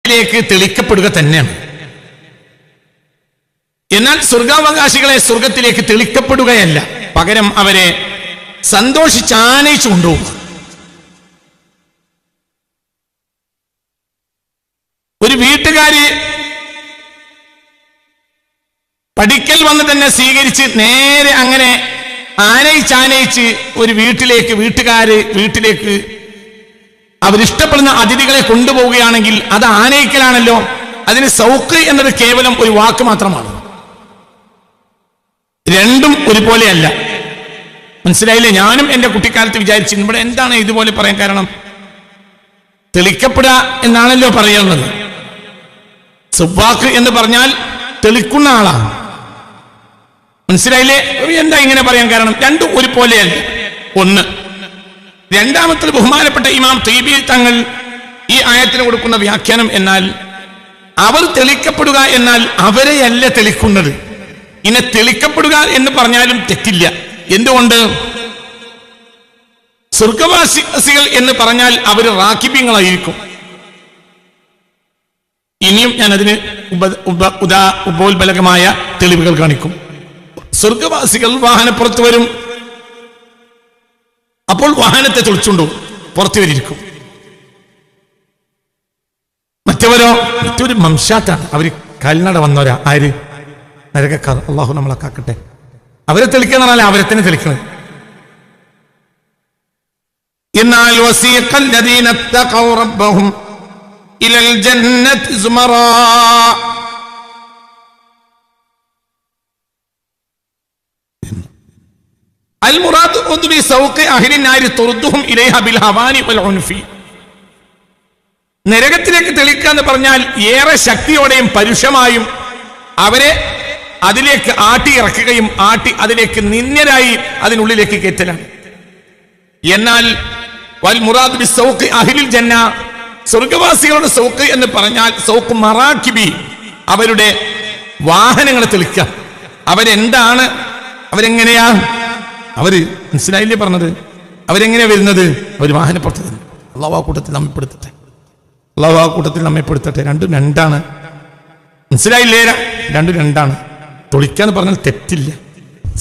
ിലേക്ക് തെളിക്കപ്പെടുക തന്നെയാണ്. എന്നാൽ സ്വർഗാവകാശികളെ സ്വർഗത്തിലേക്ക് തെളിക്കപ്പെടുകയല്ല, പകരം അവരെ സന്തോഷിച്ചാനയിച്ചു കൊണ്ടുപോകും. ഒരു വീട്ടുകാര് പഠിക്കൽ വന്ന് തന്നെ സ്വീകരിച്ച് നേരെ അങ്ങനെ ആനയിച്ചാനയിച്ച് ഒരു വീട്ടിലേക്ക് അവരിഷ്ടപ്പെടുന്ന അതിഥികളെ കൊണ്ടുപോവുകയാണെങ്കിൽ അത് ആനയിക്കലാണല്ലോ. അതിന് സൗഖ് എന്നത് കേവലം ഒരു വാക്ക് മാത്രമാണ്. രണ്ടും ഒരുപോലെയല്ല. മനസ്സിലായില്ലേ? ഞാനും എന്റെ കുട്ടിക്കാലത്ത് വിചാരിച്ചു ഇവിടെ എന്താണ് ഇതുപോലെ പറയാൻ കാരണം, തെളിക്കപ്പെടുക എന്നാണല്ലോ പറയുന്നത്. സൗഖ് എന്ന് പറഞ്ഞാൽ തെളിക്കുന്ന ആളാണ്. മനസ്സിലായില്ലേ? എന്താ ഇങ്ങനെ പറയാൻ കാരണം? രണ്ടും ഒരുപോലെയല്ല. ഒന്ന്. രണ്ടാമത്തെ ബഹുമാനപ്പെട്ട ഇമാം തീബി തങ്ങൾ ഈ ആയത്തിന് കൊടുക്കുന്ന വ്യാഖ്യാനം എന്നാൽ അവർ തെളിക്കപ്പെടുക എന്നാൽ അവരെയല്ല തെളിക്കുന്നത്. ഇനെ തെളിക്കപ്പെടുക എന്ന് പറഞ്ഞാലും തെറ്റില്ല. എന്തുകൊണ്ട്? സ്വർഗവാസികൾ എന്ന് പറഞ്ഞാൽ അവർ റാക്കിബീങ്ങളായിരിക്കും. ഇനിയും ഞാൻ അതിന് ഉപോത്ബലകമായ തെളിവുകൾ കാണിക്കും. സ്വർഗവാസികൾ വാഹനപ്പുറത്ത് വരും. അപ്പോൾ വാഹനത്തെ തെളിച്ചുകൊണ്ടു പുറത്തു വരിയിരിക്കും. മറ്റൊരു മംഷാത്താണ്. അവര് കാൽനട വന്നവരാ. ആര്? നരകക്കാർ. അള്ളാഹു നമ്മളെ കാക്കട്ടെ. അവരെ തെളിക്കുന്ന പറഞ്ഞാൽ അവരെ തന്നെ തെളിക്കുന്നത്. എന്നാൽ വസീഖൽ ലദീന തഖൗ റബ്ബഹും ഇലൽ ജന്നത്തി സുമറാ. നരകത്തിലേക്ക് തെളിക്കുക എന്ന് പറഞ്ഞാൽ ഏറെ ശക്തിയോടെയും പരുഷമായും അവരെ അതിലേക്ക് ആട്ടി ഇറക്കുകയും അതിലേക്ക് നിന്ദ്യരായി അതിനുള്ളിലേക്ക് കയറ്റലാണ്. എന്നാൽ വൽ മുറാദ് ബി സൗഖ് അഹ്ലിൽ ജന്ന, സ്വർഗവാസികളുടെ സൗഖ് എന്ന് പറഞ്ഞാൽ സൗഖ് മറാക്കിബി, അവരുടെ വാഹനങ്ങളെ തെളിക്കുക. അവരെന്താണ്? അവരെങ്ങനെയാ? അവര് മനസ്സിലായില്ലേ പറഞ്ഞത്? അവരെങ്ങനെയാ വരുന്നത്? അവർ വാഹനപ്പുറത്ത് തന്നെ. അള്ളാഹു ആ കൂട്ടത്തിൽ നമ്മെ പെടുത്തട്ടെ. രണ്ടും രണ്ടാണ്. മനസ്സിലായില്ലേ? രണ്ടും രണ്ടാണ്. തെളിക്കാന്ന് പറഞ്ഞാൽ തെറ്റില്ല.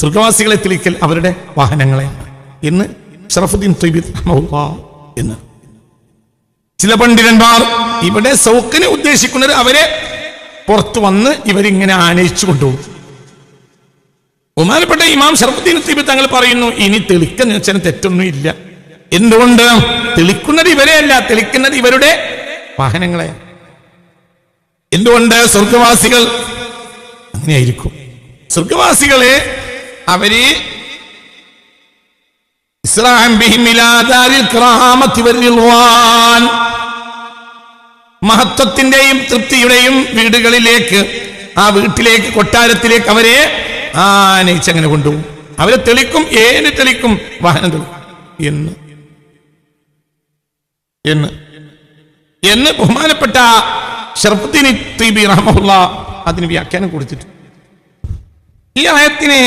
സ്വർഗവാസികളെ തെളിക്കൽ അവരുടെ വാഹനങ്ങളെയാണ് എന്ന് ഷറഫുദ്ദീൻ ത്വയ്ബി റഹ്മഹുല്ലാഹ് എന്ന് ചില പണ്ഡിതന്മാർ ഇവിടെ സൗഖിനെ ഉദ്ദേശിക്കുന്നത് അവരെ പുറത്തു വന്ന് ഇവരിങ്ങനെ ആനയിച്ചു കൊണ്ടുപോകും. ബഹുമാനപ്പെട്ട ഇമാം ഷറഫുദ്ദീൻ ത്വയ്ബി തങ്ങൾ പറയുന്നു ഇനി തെളിക്കുന്ന വെച്ചാൽ തെറ്റൊന്നും ഇല്ല. എന്തുകൊണ്ട്? തെളിക്കുന്നത് ഇവരെയല്ല, തെളിക്കുന്നത് ഇവരുടെ വാഹനങ്ങളെ. എന്തുകൊണ്ട്? സ്വർഗവാസികൾ അങ്ങനെയായിരിക്കും. സ്വർഗവാസികളെ അവര് മഹത്വത്തിന്റെയും തൃപ്തിയുടെയും വീടുകളിലേക്ക്, ആ വീട്ടിലേക്ക്, കൊട്ടാരത്തിലേക്ക് അവരെ ആനയിച്ചങ്ങനെ കൊണ്ടുപോകും. അവരെ തെളിക്കും. ഏന് തെളിക്കും? വാഹനം തെളിക്കും എന്ന് ബഹുമാനപ്പെട്ട ഷറഫുദ്ദീൻ ത്വയ്ബി റഹ്മഹുല്ലാഹ് അതിന് വ്യാഖ്യാനം കൊടുത്തിട്ട് ഈ ആയത്തിനെ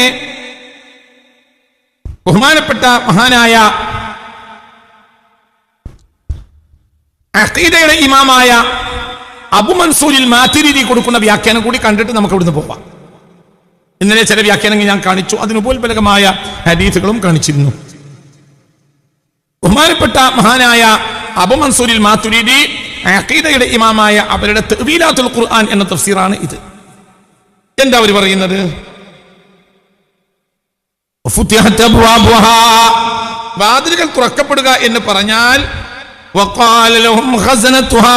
ബഹുമാനപ്പെട്ട മഹാനായ അഖീദയുടെ ഇമാമായ അബു മൻസൂരിൽ മാതുരിദി കൊടുക്കുന്ന വ്യാഖ്യാനം കൂടി കണ്ടിട്ട് നമുക്ക് ഇവിടുന്ന് പോവാം. ഇന്നലെ ചില വ്യാഖ്യാനങ്ങൾ ഞാൻ കാണിച്ചു. അതിന് ഉപോത്ബലകമായ ഹദീസുകളും കാണിച്ചിരുന്നു. ബഹുമാനപ്പെട്ട മഹാനായ അബു മൻസൂരിൽ മാതുരിദി അഖീദയുടെ ഇമാമായ അവരുടെ തഅ്വീലാത്തുൽ ഖുർആൻ എന്ന തഫ്സീറാണ് ഇത്. എന്താ അവർ പറയുന്നത്? വാതിലുകൾ തുറക്കപ്പെടുക എന്ന് പറഞ്ഞാൽ വഖാല ലഹും ഖസനതുഹാ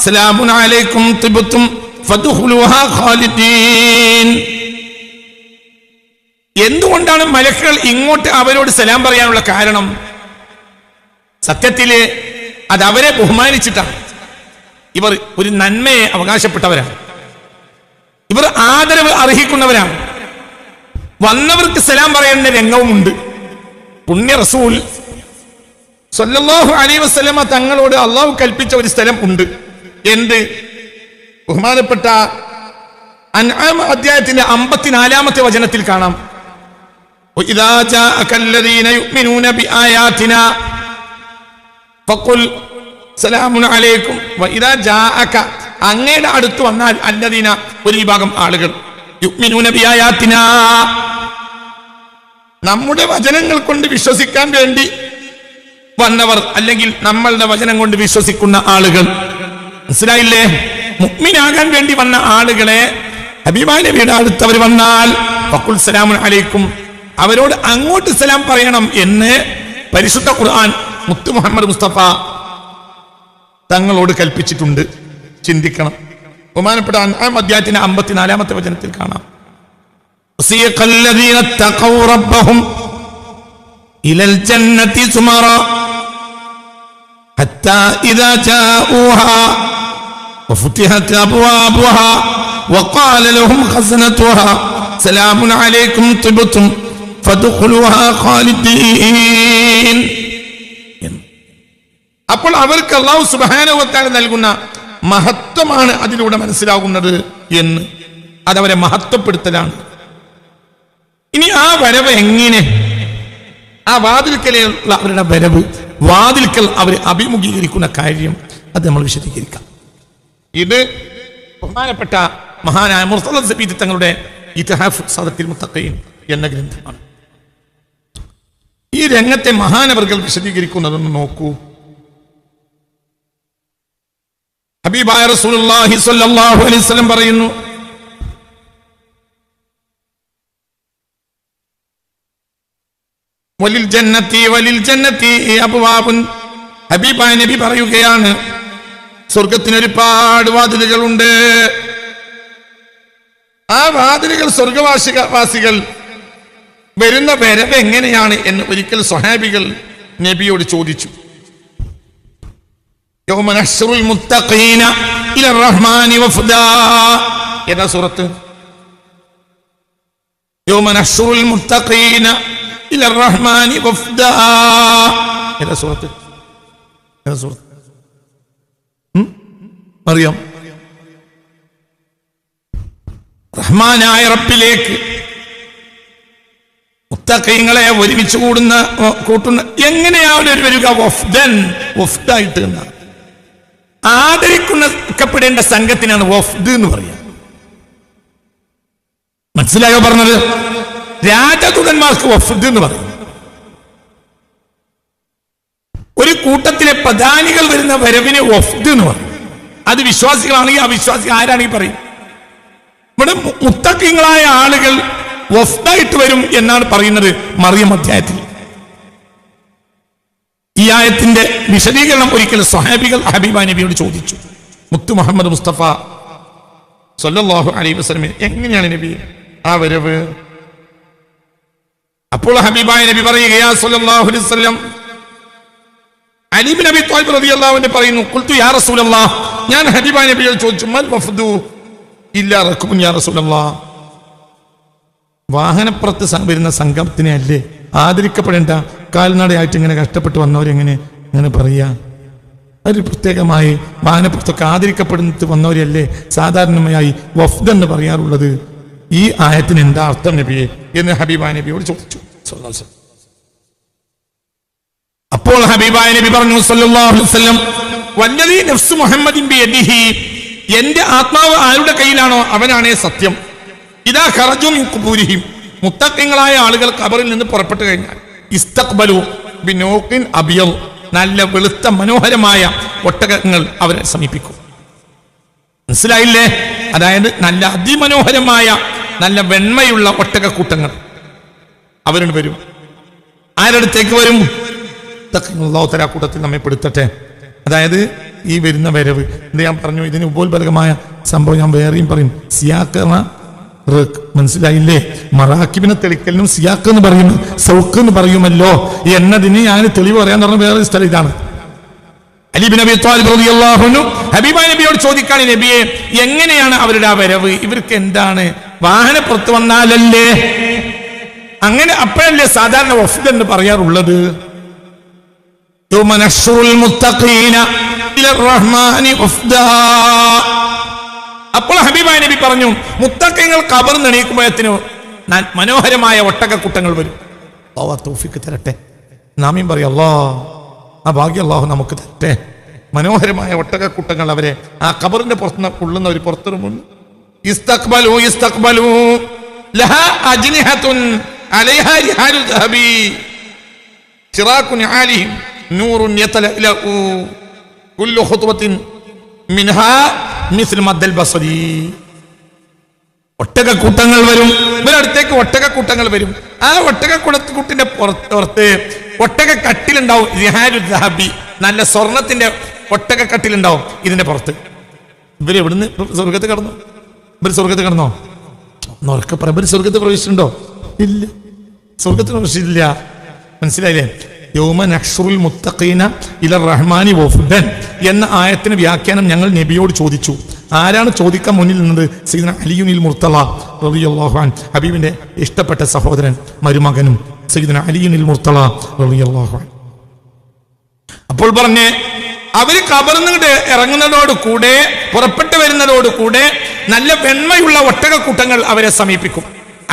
സലാമുൻ അലൈക്കും തിബ്തും ഫദ്ഖുലുഹാ ഖാലിദീൻ. എന്തുകൊണ്ടാണ് മലക്കുകൾ ഇങ്ങോട്ട് അവരോട് സലാം പറയാനുള്ള കാരണം? സത്യത്തില് അത് അവരെ ബഹുമാനിച്ചിട്ടാണ്. ഇവർ ഒരു നന്മയെ അവകാശപ്പെട്ടവരാണ്. ഇവർ ആദരവ് അർഹിക്കുന്നവരാണ്. വന്നവർക്ക് സലാം പറയുന്ന രംഗവുമുണ്ട്. പുണ്യ റസൂൽ സല്ലല്ലാഹു അലൈഹി വസല്ലമ തങ്ങളോട് അള്ളാഹു കൽപ്പിച്ച ഒരു സ്ഥലം ഉണ്ട്. എന്ത്? ബഹുമാനപ്പെട്ട അൻആം അധ്യായത്തിന്റെ 54-ാമത്തെ വചനത്തിൽ കാണാം. വഇദാ ജാഅകല്ലദീന യുഅ്മിനൂന ബിആയാതിനാ ഫഖുൽ സലാമുൻ അലൈക്കും വഇദാ ജാഅക അങ്ങയുടെ അടുത്ത് വന്നാൽ അല്ലദീന ഒരു വിഭാഗം ആളുകൾ യുഅ്മിനൂന ബിആയാതിനാ നമ്മുടെ വചനങ്ങൾ കൊണ്ട് വിശ്വസിക്കാൻ വേണ്ടി വന്നവർ, അല്ലെങ്കിൽ നമ്മളുടെ വചനം കൊണ്ട് വിശ്വസിക്കുന്ന ആളുകൾ. മനസ്സിലായില്ലേ? മുഅ്മിനാകാൻ വേണ്ടി വന്ന ആളുകളെ ഹബീബായ നബിയുടെ അടുത്ത് അവർ വന്നാൽ ഫഖുൽ സലാമുൻ അലൈക്കും, അവരോട് അങ്ങോട്ട് സലാം പറയണം എന്ന് പരിശുദ്ധ ഖുർആൻ മുത്ത് മുഹമ്മദ് മുസ്തഫ തങ്ങളോട് കൽപ്പിച്ചിട്ടുണ്ട്. ചിന്തിക്കണം. ബഹുമാനപ്പെട്ട അൻആം അധ്യായത്തിന്റെ 54-ാമത്തെ വചനത്തിൽ കാണാം, വസിയഖല്ലദീന തഖൗ റബ്ബഹും ഇലൽ ജന്നതി സുമറ ഹത്താ ഇദാ ജാഊഹാ വഫുതിഹത് അബ്വാബുഹാ വഖാല ലഹും ഖസനതുഹാ സലാമുൻ അലൈക്കും തിബ്തും ഫദ്ഖുലുഹാ ഖാലിദീൻ. അപ്പോൾ അവർക്ക് അല്ലാഹു സുബ്ഹാനഹു വ തആല നൽകുന്ന മഹത്വമാണ് അതിലൂടെ മനസ്സിലാകുന്നത് എന്ന്, അതവരെ മഹത്വപ്പെടുത്തലാണ്. ഇനി ആ വരവ് എങ്ങനെ, ആ വാതിൽക്കലുള്ള അവരുടെ വരവ്, വാതിൽക്കൽ അവർ അഭിമുഖീകരിക്കുന്ന കാര്യം, അത് നമ്മൾ വിശദീകരിക്കാം. ഇത് ബഹുമാനപ്പെട്ട മഹാനായ മുർത്തദ സബീദി തങ്ങളുടെ ഇത്ഹാഫ് സദത്തിൽ മുത്തഖീൻ എന്ന ഗ്രന്ഥമാണ്. ഈ രംഗത്തെ മഹാനവർകൾ വിശദീകരിക്കുന്നതൊന്ന് നോക്കൂ. ഹബീബായ റസൂലുള്ളാഹി സ്വല്ലല്ലാഹു അലൈഹി വസല്ലം പറയുന്നു, വലിൽ ജന്നത്തി അബ്വാബുൻ. ഹബീബായ നബി പറയുകയാണ്, സ്വർഗത്തിന് ഒരുപാട് വാതിലുകളുണ്ട്. ആ വാതിലുകൾ സ്വർഗവാസികൾ വരുന്ന വരവ് എങ്ങനെയാണ് എന്ന് ഒരിക്കൽ സ്വഹാബികൾ നബിയോട് ചോദിച്ചു. യൗമ നഹ്ശുറുൽ മുത്തഖീന ഇലർ റഹ്മാനി വഫദാ. ഏതാ സൂറത്ത്? യൗമ നഹ്ശുറുൽ മുത്തഖീന ഇലർ റഹ്മാനി വഫദാ. ഏതാ സൂറത്ത്? അറിയാം. റഹ്മാനായ റബ്ബിലേക്ക് മുത്തഖീങ്ങളെ ഒരുമിച്ച് കൂട്ടുന്ന എങ്ങനെയാണ് വരിക? വഫ്ദായിട്ട് എന്നാണ്. ആദരിക്കപ്പെടേണ്ട സംഘത്തിനാണ് വഫ്ദ് എന്ന് പറയുക. മനസ്സിലായോ പറഞ്ഞത്? രാജദൂതന്മാർക്ക് വഫ്ദ് എന്ന് പറയും. ഒരു കൂട്ടത്തിലെ പ്രധാനികൾ വരുന്ന വരവിനെ വഫ്ദ് എന്ന് പറയും. അത് വിശ്വാസികളാണെങ്കിൽ അവിശ്വാസികൾ ആരാണെങ്കിൽ പറയും. ഇവിടെ മുത്തഖീങ്ങളായ ആളുകൾ വഫ്ദായിട്ട് വരും എന്നാണ് പറയുന്നത് മറിയം അധ്യായത്തിൽ. ഈ ആയത്തിന്റെ വിശദീകരണം ഒരിക്കൽ സ്വഹാബികൾ ഹബീബായ നബിയോട് ചോദിച്ചു. മുത്ത് മുഹമ്മദ് മുസ്തഫ സ്വല്ലല്ലാഹു അലൈഹി വസല്ലം, എങ്ങനെയാണ് നബി ആ വരവ്? അപ്പോൾ ഹബീബായ നബി പറയുകയാ സ്വല്ലല്ലാഹു അലൈഹി വസല്ലം, അലി ഇബ്നു അബീ ത്വാലിബ് റളിയല്ലാഹു അൻഹു പറയുന്നു, ഖുൽതു യാ റസൂലല്ലാഹ്, ഞാൻ ഹബീബായ നബിയോട് ചോദിച്ചു, മൽ വഫ്ദു ഇല്ലാ റക്ബുൻ യാ റസൂലല്ലാഹ്, വാഹനപ്പുറത്ത് വരുന്ന സംഘത്തിനെ അല്ലേ ആദരിക്കപ്പെടേണ്ട? കാൽനടയായിട്ട് ഇങ്ങനെ കഷ്ടപ്പെട്ട് വന്നവരെങ്ങനെ ഇങ്ങനെ പറയാ? ഒരു പ്രത്യേകമായി വാഹനപ്പുറത്തൊക്കെ ആദരിക്കപ്പെടുന്നത് വന്നവരല്ലേ സാധാരണയായി വഫ്ദ് എന്ന് പറയാറുള്ളത്. ഈ ആയത്തിന് എന്താ അർത്ഥം നബിയെ എന്ന് ഹബീബായ നബിയോട് ചോദിച്ചു. അപ്പോൾ ഹബീബായ നബി പറഞ്ഞു സല്ലല്ലാഹു അലൈഹി വസല്ലം, വല്ലദീ നഫ്സു മുഹമ്മദിൻ ബിയദിഹി, എന്റെ ആത്മാവ് ആരുടെ കയ്യിലാണോ അവനാണേ സത്യം. ഇദാ ഖറജു മിൻ ഖുബൂരിഹിം, മുത്തഖീങ്ങളായ ആളുകൾ ഖബറിൽ നിന്ന് പുറപ്പെട്ടു കഴിഞ്ഞാൽ ഇസ്തഖ്ബലു ബിനൂഖിൻ അബിയൽ, നല്ല വെളുത്ത മനോഹരമായ ഒട്ടകങ്ങൾ അവരെ സമീപിക്കും. മനസ്സിലായില്ലേ? അതായത് നല്ല അതിമനോഹരമായ നല്ല വെണ്മയുള്ള ഒട്ടകക്കൂട്ടങ്ങൾ അവരോട് വരും. ആരടുത്തേക്ക് വരും? അല്ലാഹു തആല കൂട്ടത്തിൽ നമ്മെ പെടുത്തട്ടെ. അതായത് ഈ വരുന്ന വരവ് എന്ത് ഞാൻ പറഞ്ഞു, ഇതിന് ഉപോത്ബലകമായ സംഭവം ഞാൻ വേറെയും പറയും. സിയാക്കറ, മനസ്സിലായില്ലേ? മറാക്കിബിനെ തെളിക്കലിനും സിയാക്ക് എന്ന് പറയും, സൗക്ക് എന്ന് പറയുമല്ലോ എന്നതിന് ഞാൻ തെളിവ് പറയാൻ പറഞ്ഞ വേറെ സ്ഥലം ഇതാണ്. അലി ഇബ്നു അബീ ത്വാലിബ് റളിയല്ലാഹു അൻഹു ഹബീബായ നബിയോട് ചോദിക്കാണ്, നബിയെ എങ്ങനെയാണ് അവരുടെ ആ വരവ്? ഇവർക്ക് എന്താണ്? വാഹനപ്പുറത്ത് വന്നാലല്ലേ, അങ്ങനെ അപ്പോഴല്ലേ സാധാരണ വഫ്ദ് എന്ന് പറയാറുള്ളത്. യൗമ നഹ്ശുറുൽ മുത്തഖീന ഇലർ റഹ്മാനി വഫ്ദാ. അപ്പോൾ ഹബീബായ നബി പറഞ്ഞു, മുത്തഖീങ്ങൾ ഖബറിൽ നിന്ന് എണീക്കുമ്പോഴത്തേന് മനോഹരമായ ഒട്ടകക്കൂട്ടങ്ങൾ വരും. അല്ലാഹു തൗഫീഖ് തരട്ടെ. നാമീം പറയും, അല്ലാഹ് ആ ഭാഗ്യം അല്ലാഹു നമുക്ക് തരട്ടെ. മനോഹരമായ ഒട്ടകക്കൂട്ടങ്ങൾ അവരെ ആ ഖബറിന്റെ പുറത്ത് ഉള്ളുന്ന ഒരു പുറത്തിറങ്ങുന്നു. ഇസ്തഖ്ബലു ഇസ്തഖ്ബലു ലഹാ അജ്നിഹത്തുൻ അലൈഹാ റിഹാലു ദഹബി ശിറാഖു നിആലിഹിം നൂറുൻ യതലഅലഉ കുല്ലു ഖുത്വത്തിൻ മിൻഹാ മിസ്ലു മദ്ദൽ ബസരി. ഒട്ടകക്കൂട്ടങ്ങൾ വരും, ഇവരടുത്തേക്ക് ഒട്ടകക്കൂട്ടങ്ങൾ വരും. ആ ഒട്ടകക്കൂട്ടത്തിന്റെ പുറത്ത് ഒട്ടക കട്ടിലുണ്ടാവും, റിഹാലു ദഹബി, നല്ല സ്വർണത്തിന്റെ ഒട്ടക കട്ടിലുണ്ടാവും ഇതിന്റെ പുറത്ത്. ഇവര് എവിടുന്ന് സ്വർഗത്ത് കടന്നു? ഇവർ സ്വർഗത്ത് കടന്നോ? ഇവർ സ്വർഗത്ത് പ്രവേശിച്ചിട്ടുണ്ടോ? ഇല്ല, സ്വർഗത്ത് പ്രവേശിച്ചില്ല. മനസ്സിലായില്ലേ? യൗമ നഹ്ശുറുൽ മുത്തഖീന ഇലർ റഹ്മാനി വഫ്ദൻ എന്ന ആയത്തിന് വ്യാഖ്യാനം ഞങ്ങൾ നബിയോട് ചോദിച്ചു. ആരാണ് ചോദിക്കാൻ മുന്നിൽ നിന്നത്? സയ്യിദുനാ അലിയുൽ മുർത്തള റളിയല്ലാഹു അൻഹു, ഹബീബിന്റെ ഇഷ്ടപ്പെട്ട സഹോദരൻ, മരുമകനും സയ്യിദുനാ അലിയുൽ മുർത്തള റളിയല്ലാഹു അൻഹു. അപ്പോൾ പറഞ്ഞ് അവര് ഖബറിന്നിട്ട് ഇറങ്ങുന്നതോട് കൂടെ, പുറപ്പെട്ടു വരുന്നതോട് കൂടെ നല്ല വെണ്മയുള്ള ഒട്ടകക്കൂട്ടങ്ങൾ അവരെ സമീപിക്കും.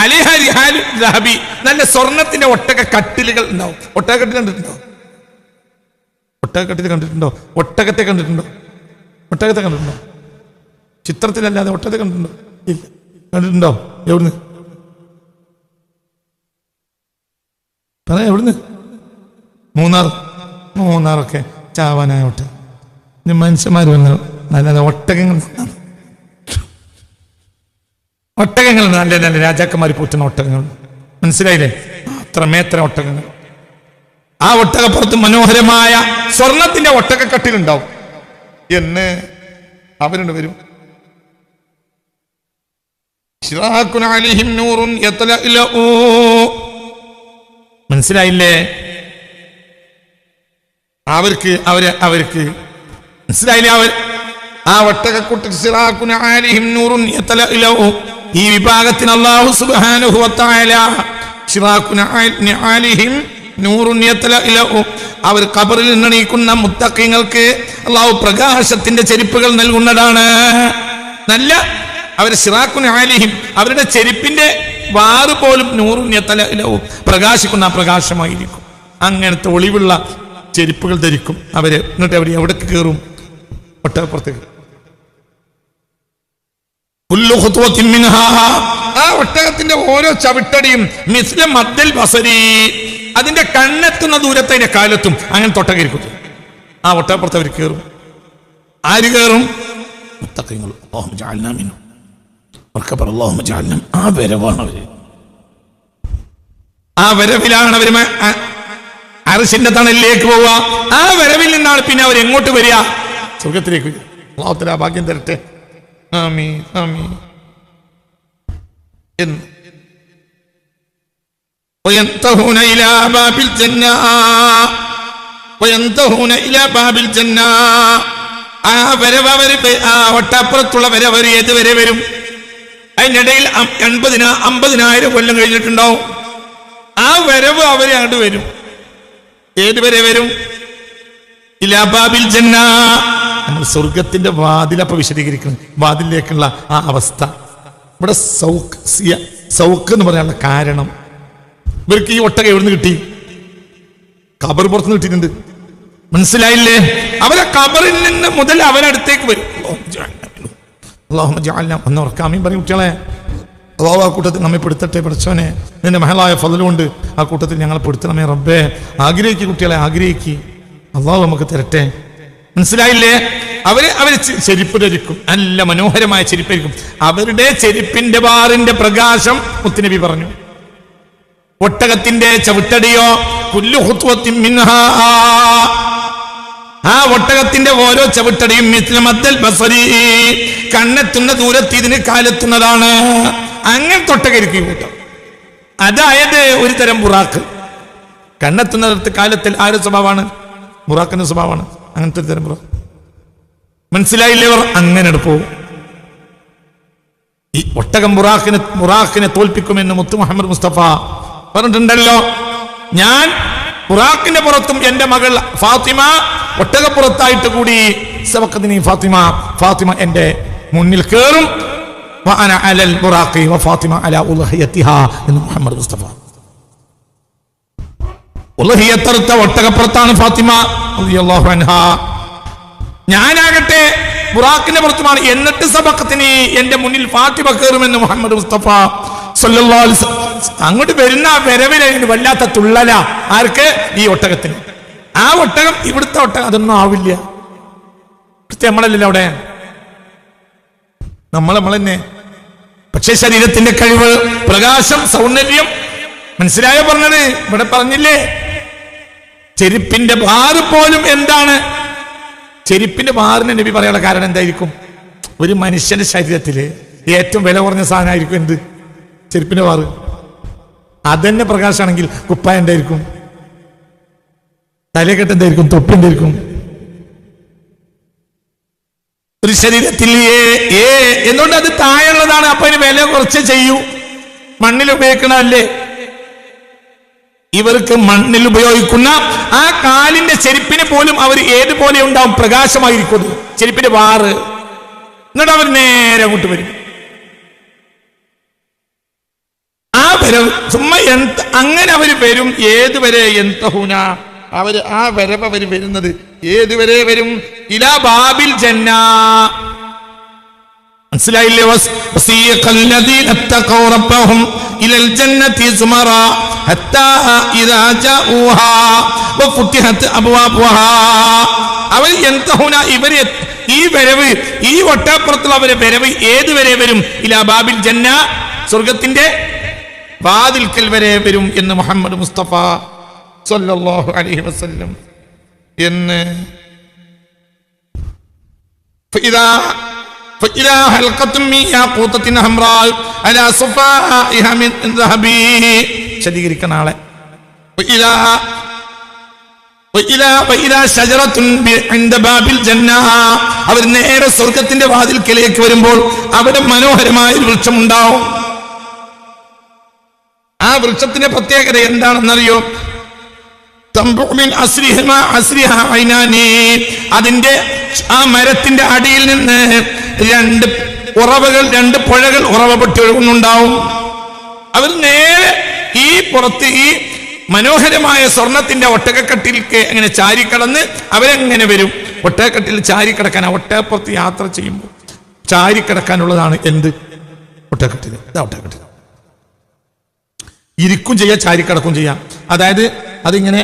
അലിഹ റിഹാലു ദഹബി, നല്ല സ്വർണത്തിന്റെ ഒട്ടക കട്ടിലുകൾ ഉണ്ടാവും. ഒട്ടകക്കട്ടിൽ കണ്ടിട്ടുണ്ടോ? ഒട്ടകക്കട്ടിൽ കണ്ടിട്ടുണ്ടോ? ഒട്ടകത്തെ കണ്ടിട്ടുണ്ടോ? ഒട്ടകത്തെ കണ്ടിട്ടുണ്ടോ? ചിത്രത്തിലല്ലാതെ ഒട്ടകത്തെ കണ്ടിട്ടുണ്ടോ? ഇല്ല. കണ്ടിട്ടുണ്ടോ? എവിടുന്ന് പറയാ? എവിടുന്ന്? മൂന്നാറൊക്കെ ചാവാനായ ഒട്ടകം. മനുഷ്യന്മാർ വന്നത് നല്ലത് ഒട്ടകങ്ങൾ നല്ല നല്ല രാജാക്കന്മാർ പോറ്റുന്ന ഒട്ടകങ്ങൾ. മനസ്സിലായില്ലേ? അത്രമേത്ര ഒട്ടകങ്ങൾ. ആ ഒട്ടകപ്പുറത്ത് മനോഹരമായ സ്വർണത്തിന്റെ ഒട്ടകക്കട്ടിലുണ്ടാവും എന്ന് അവരുണ്ട് വരും. മനസ്സിലായില്ലേ? അവർക്ക് മനസ്സിലായില്ലേ? അവർ ആ ഒട്ടകക്കൂട്ട ഈ വിഭാഗത്തിന് അല്ലാഹു സുബ്ഹാനഹു വ തആല അവർ ഖബറിൽ നിന്നണീക്കുന്ന മുത്തഖീങ്ങൾക്ക് അല്ലാഹു പ്രകാശത്തിന്റെ ചെരുപ്പുകൾ നൽകുന്നതാണ്. നല്ല അവർ ശിറാഖുൻ ആലിഹിം, അവരുടെ ചെരുപ്പിന്റെ വാറ് പോലും നൂറുൻ യതലഅലഉ, പ്രകാശിക്കുന്ന പ്രകാശമായിരിക്കും. അങ്ങനത്തെ ഒളിവുള്ള ചെരുപ്പുകൾ ധരിക്കും അവര്. എന്നിട്ട് അവർ എവിടേക്ക് കയറും? ഒട്ടകപ്പുറത്തേക്ക്. ആ ഒട്ടകത്തിന്റെ ഓരോ ചവിട്ടടിയും മിസ്ല മദ്ദൽ ബസരി, അതിന്റെ കണ്ണെത്തുന്ന ദൂരത്തെ അതിന്റെ കാലത്തും അങ്ങനെ തൊട്ടകരിക്കും. ആ ഒട്ടകപ്പുറത്ത് അവർ കയറും. ആര് കയറും? മുത്തഖീങ്ങൾ. അല്ലാഹുമ്മ ജഅൽനാ മിൻഹും. അല്ലാഹുമ്മ ജഅൽനാ. ആ വരവാണ് അവര്. ആ വരവിലാണ് അവര് അർശിന്റെ തണലിലേക്ക് പോവുക. ആ വരവിൽ നിന്നാണ് പിന്നെ അവർ എങ്ങോട്ട് വരിക? സ്വർഗത്തിലേക്ക് വരിക. അല്ലാഹു തആല ഭാഗ്യം തരട്ടെ. ആമീൻ ആമീൻ. وينتهون إلى باب الجنة وينتهون إلى باب الجنة. ആ വരവ് അവര് ആ ഒട്ടപ്പുറത്തുള്ള വരവ് ഏത് വരെ വരും? അതിനിടയിൽ 50,000 കൊല്ലം കഴിഞ്ഞിട്ടുണ്ടാവും. ആ വരവ് അവരെ അങ്ങോട്ട് വരും. ഏത് വരെ വരും? ഇലാ ബാബിൽ ജന്ന. നമ്മൾ സ്വർഗത്തിന്റെ വാതിലപ്പൊ വിശദീകരിക്കണം. വാതിലേക്കുള്ള ആ അവസ്ഥ. ഇവിടെ സൗക്ക് എന്ന് പറയാനുള്ള കാരണം, ഇവർക്ക് ഈ ഒട്ടക എവിടുന്ന് കിട്ടി? ഖബർ പുറത്തുനിന്ന് കിട്ടിയിട്ടുണ്ട്. മനസ്സിലായില്ലേ? അവരെ ഖബറിൽ നിന്ന് മുതൽ അവരടുത്തേക്ക് വരും. അല്ലാഹുമ്മ ജഅൽനാ. ഒന്ന് ഉറക്കാമീൻ പറയും കുട്ടികളെ. അല്ലാഹു ആ കൂട്ടത്തിൽ നമ്മെ പെടുത്തട്ടെ. പഠിച്ചവനെ, നിന്റെ മഹലായ ഫضലുകൊണ്ട് ആ കൂട്ടത്തിൽ ഞങ്ങളെ പെടുത്തണമേ റബ്ബേ. ആഗ്രഹിക്കുക കുട്ടികളെ, ആഗ്രഹിക്കുക. അല്ലാഹു നമുക്ക് തരട്ടെ. മനസ്സിലായില്ലേ? അവര് ചെരുപ്പ് ധരിക്കും, നല്ല മനോഹരമായ ചെരുപ്പായിരിക്കും. അവരുടെ ചെരുപ്പിന്റെ ബാറിന്റെ പ്രകാശം മുത്തുനബി പറഞ്ഞു. ഒട്ടകത്തിന്റെ ചവിട്ടടിയോ കുല്ലു ഖുത്വത്തിൻ മിൻഹാ, ആ ഒട്ടകത്തിന്റെ ഓരോ ചവിട്ടടിയും മിസ്ല മദ്ദൽ ബസരി, കണ്ണെത്തുന്ന ദൂരത്ത് ഇതിന് കാലെത്തുന്നതാണ്. അങ്ങനത്തെ ഒട്ടകരിക്കും കൂട്ടം. അതായത് ഒരു തരം ബുറാക്ക്. കണ്ണെത്തുന്നിടത്ത് കാലത്തിൽ ആരുടെ സ്വഭാവമാണ്? ബുറാക്കിന്റെ സ്വഭാവമാണ്. അങ്ങനത്തെ ഒരു തരം ബുറാക്ക്. മനസ്സിലായില്ലേ? അങ്ങനെ പോകും. ഈ ഒട്ടകം ബുറാക്കിനെ തോൽപ്പിക്കുമെന്ന് മുത്തു മുഹമ്മദ് മുസ്തഫ പറഞ്ഞിട്ടുണ്ടല്ലോ. ഞാൻ ബുറാക്കിന്റെ പുറത്തും എന്റെ മകൾ ഫാത്തിമ ഒട്ടകപ്പുറത്തായിട്ട് കൂടി സബഖത്നി ഫാത്തിമ എന്റെ മുന്നിൽ കയറും. വഅന അലൽ ബുറാഖി വഫാത്തിമ അലാ ഉൽഹിയതിഹാ എന്ന് മുഹമ്മദ് മുസ്തഫ. ഉൽഹിയത്തറുത്ത ഒട്ടകപ്പുറത്താണ് ഫാത്തിമ റളിയല്ലാഹു അൻഹാ. ഞാനാകട്ടെ ബുറാക്കിന്റെ പുറത്തുമാണ്. എന്നിട്ട് സബഖത്തിനി, എന്റെ മുന്നിൽ ഫാത്തിമ കയറുമെന്ന് മുഹമ്മദ് മുസ്തഫ സല്ലല്ലാഹു അലൈഹി വസല്ലം. അങ്ങോട്ട് വരുന്ന വരവിന് വല്ലാത്ത തുള്ളല. ആർക്ക്? ഈ ഒട്ടകത്തിന്. ആ ഒട്ടകം ഇവിടുത്തെ ഒട്ടകം അതൊന്നും ആവില്ല. നമ്മളല്ലല്ലോ അവിടെ, നമ്മൾ തന്നെ. പക്ഷെ ശരീരത്തിന്റെ കഴിവ്, പ്രകാശം, സൗന്ദര്യം മനസ്സിലായോ പറഞ്ഞത്? ഇവിടെ പറഞ്ഞില്ലേ, ചെരുപ്പിന്റെ ഭാറ് പോലും എന്താണ്? ചെരുപ്പിന്റെ ഭാറിന് നബി പറയാനുള്ള കാരണം എന്തായിരിക്കും? ഒരു മനുഷ്യന്റെ ശരീരത്തില് ഏറ്റവും വില കുറഞ്ഞ സാധനമായിരിക്കും എന്ത്? ചെരുപ്പിന്റെ ഭാറ്. അതന്നെ പ്രകാശമാണെങ്കിൽ കുപ്പായ എന്തായിരിക്കും? തലക്കെട്ട് എന്തായിരിക്കും? തൊപ്പി എന്തായിരിക്കും? ഒരു ശരീരത്തിൽ എന്തുകൊണ്ട് അത് താഴെയുള്ളതാണ്. അപ്പൊ അതിന് വില കുറച്ച് ചെയ്യൂ. മണ്ണിൽ ഉപയോഗിക്കണല്ലേ. ഇവർക്ക് മണ്ണിൽ ഉപയോഗിക്കുന്ന ആ കാലിന്റെ ചെരുപ്പിന് പോലും അവർ ഏതുപോലെ ഉണ്ടാവും? പ്രകാശമായിരിക്കും ചെരുപ്പിന്റെ വാറ്. എന്നിട്ട് അവർ നേരെ അങ്ങോട്ട് വരും. ആ വരവ് ചുമ്മാ അങ്ങനെ അവർ വരും. ഏതുവരെ? എന്തഹുന, അവര് ആ വരവ് അവർ വരുന്നത് ഏതുവരെ വരും? ഇലാ ബാബിൽ ജന്ന. മനസ്സിലായില്ലേ? വസീഖല്ലദീന തഖൗ റബ്ബഹും ഇലൽ ജന്നതി സുമറാ ഹത്താ ഇദാ ജാഊഹാ വഫുതിഹത് അബ്വാബുഹാ. അവർ യന്തഹുന, ഇവര് ഈ വരവ്, ഈ ഒട്ടപ്പുറത്തുള്ള അവരെ വരവ് ഏതുവരെ വരും? ഇലാ ബാബിൽ ജന്ന, സ്വർഗത്തിന്റെ വാതിൽക്കൽ വരെ വരും എന്ന് മുഹമ്മദ് മുസ്തഫ സല്ലല്ലാഹു അലൈഹി വസല്ലം. എന്ന് فإذا حلقة من ياقوتة حمراء على صفائها من ذهب. ശരീകരിക്കുന്ന ആളെ وإذا شجرة عند باب الجنة. അവർ നേരെ സ്വർഗത്തിന്റെ വാതിൽക്കലേക്ക് വരുമ്പോൾ അവിടെ മനോഹരമായ ഒരു വൃക്ഷം ഉണ്ടാവും. ആ വൃക്ഷത്തിന്റെ പ്രത്യേകത എന്താണെന്നറിയോ? അതിന്റെ ആ മരത്തിന്റെ അടിയിൽ നിന്ന് രണ്ട് ഉറവകൾ, രണ്ട് പുഴകൾ ഉറവപ്പെട്ട് ഒഴുകുന്നുണ്ടാവും. അവർ നേരെ ഈ പുറത്ത് ഈ മനോഹരമായ സ്വർണത്തിന്റെ ഒട്ടകക്കട്ടിലേക്ക് അങ്ങനെ ചാരിക്കടന്ന് അവരെങ്ങനെ വരും? ഒട്ടകക്കട്ടിൽ ചാരിക്കിടക്കാൻ, ഒട്ടകപ്പുറത്ത് യാത്ര ചെയ്യുമ്പോൾ ചാരിക്കിടക്കാനുള്ളതാണ് എന്ത്? ഒട്ടകക്കട്ടിൽ. ഒട്ടകക്കട്ടിൽ ഇരിക്കും ചെയ്യാം, ചാരിക്കിടക്കും ചെയ്യാം. അതായത് അതിങ്ങനെ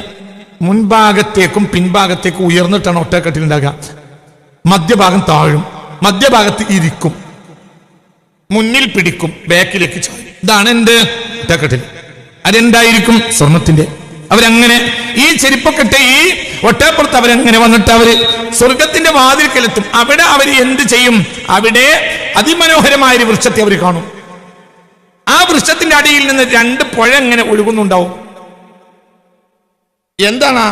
മുൻഭാഗത്തേക്കും പിൻഭാഗത്തേക്കും ഉയർന്നിട്ടാണ് ഒട്ടകക്കട്ടിൽ ഉണ്ടാകുക. മധ്യഭാഗം താഴും, മധ്യഭാഗത്ത് ഇരിക്കും, മുന്നിൽ പിടിക്കും, ബാക്കിലേക്ക് ചായും. ഇതാണ് എന്ത്? ഒട്ടകക്കട്ടിൽ. അതെന്തായിരിക്കും? സ്വർണത്തിന്റെ. അവരങ്ങനെ ഈ ചെരുപ്പൊക്കെട്ട് ഈ ഒട്ടകപ്പുറത്ത് അവരങ്ങനെ വന്നിട്ട് അവര് സ്വർഗത്തിന്റെ വാതിൽക്കലെത്തും. അവിടെ അവർ എന്ത് ചെയ്യും? അവിടെ അതിമനോഹരമായ ഒരു വൃക്ഷത്തെ അവർ കാണും. ആ വൃക്ഷത്തിന്റെ അടിയിൽ നിന്ന് രണ്ട് പുഴ എങ്ങനെ ഒഴുകുന്നുണ്ടാവും. എന്താണ്?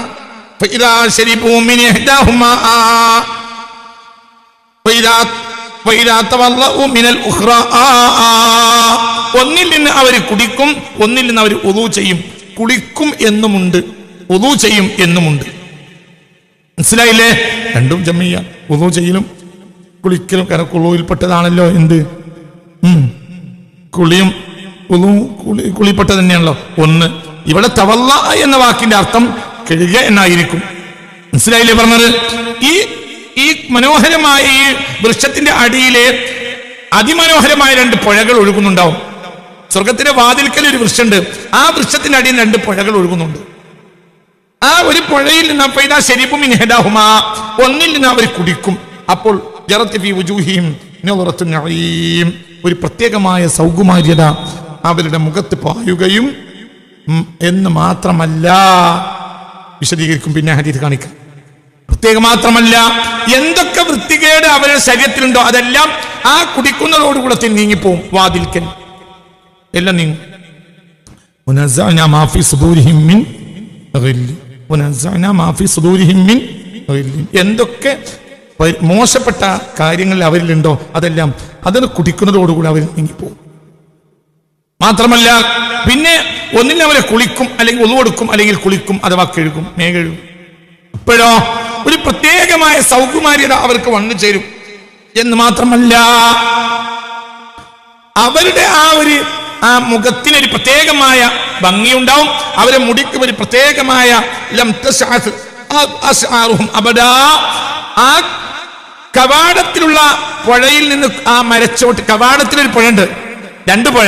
ഒന്നിൽ നിന്ന് അവർ കുടിക്കും, ഒന്നിൽ നിന്ന് അവർ ഉളൂ ചെയ്യും. കുളിക്കും എന്നുമുണ്ട്, ഉളൂ ചെയ്യും എന്നുമുണ്ട്. മനസ്സിലായില്ലേ? രണ്ടും ജമ്മിയ. ഉളൂ ചെയ്യലും കുളിക്കലും. കാരണം കുളുവിൽപ്പെട്ടതാണല്ലോ എന്ത്? കുളിയും ഉളൂ കുളിപ്പെട്ട തന്നെയാണല്ലോ ഒന്ന്. ഇവിടെ തവല്ല എന്ന വാക്കിന്റെ അർത്ഥം കഴുകുക എന്നായിരിക്കും. മനസ്സിലായില്ലേ പറഞ്ഞത്? ഈ മനോഹരമായ ഈ വൃക്ഷത്തിന്റെ അടിയിലെ അതിമനോഹരമായ രണ്ട് പുഴകൾ ഒഴുകുന്നുണ്ടാവും. സ്വർഗത്തിന്റെ വാതിൽക്കൽ ഒരു വൃക്ഷമുണ്ട്. ആ വൃക്ഷത്തിന്റെ അടിയിൽ രണ്ട് പുഴകൾ ഒഴുകുന്നുണ്ട്. ആ ഒരു പുഴയിൽ നിന്ന് ഒന്നിൽ നിന്ന് അവർ കുടിക്കും. അപ്പോൾ ഒരു പ്രത്യേകമായ സൗകുമാര്യത അവരുടെ മുഖത്ത് പായുകയും എന്ന് മാത്രമല്ല, വിശദീകരിക്കും പിന്നെ ഹദീസ് കാണിക്കാം. പ്രത്യേകം മാത്രമല്ല, എന്തൊക്കെ വൃത്തികേട് അവരുടെ ശരീരത്തിലുണ്ടോ അതെല്ലാം ആ കുടിക്കുന്നതോടുകൂടെ നീങ്ങിപ്പോവും. വാതിൽക്കൽ എല്ലാം നീങ്ങും. എന്തൊക്കെ മോശപ്പെട്ട കാര്യങ്ങൾ അവരിലുണ്ടോ അതെല്ലാം അതിന് കുടിക്കുന്നതോടുകൂടി അവർ നീങ്ങിപ്പോവും. മാത്രമല്ല പിന്നെ ഒന്നിൽ അവരെ കുളിക്കും, അല്ലെങ്കിൽ ഒന്നു കൊടുക്കും, അല്ലെങ്കിൽ കുളിക്കും, അഥവാ കഴുകും, മേകഴുകും. ഇപ്പോഴോ ഒരു പ്രത്യേകമായ സൗകുമാര്യത അവർക്ക് വന്നു ചേരും. എന്ന് മാത്രമല്ല, അവരുടെ ആ മുഖത്തിനൊരു പ്രത്യേകമായ ഭംഗിയുണ്ടാവും. അവരെ മുടിക്ക് ഒരു പ്രത്യേകമായ കവാടത്തിലുള്ള പുഴയിൽ നിന്ന് ആ മരച്ചോട്ട്, കവാടത്തിലൊരു പുഴയുണ്ട്, 2 പുഴ.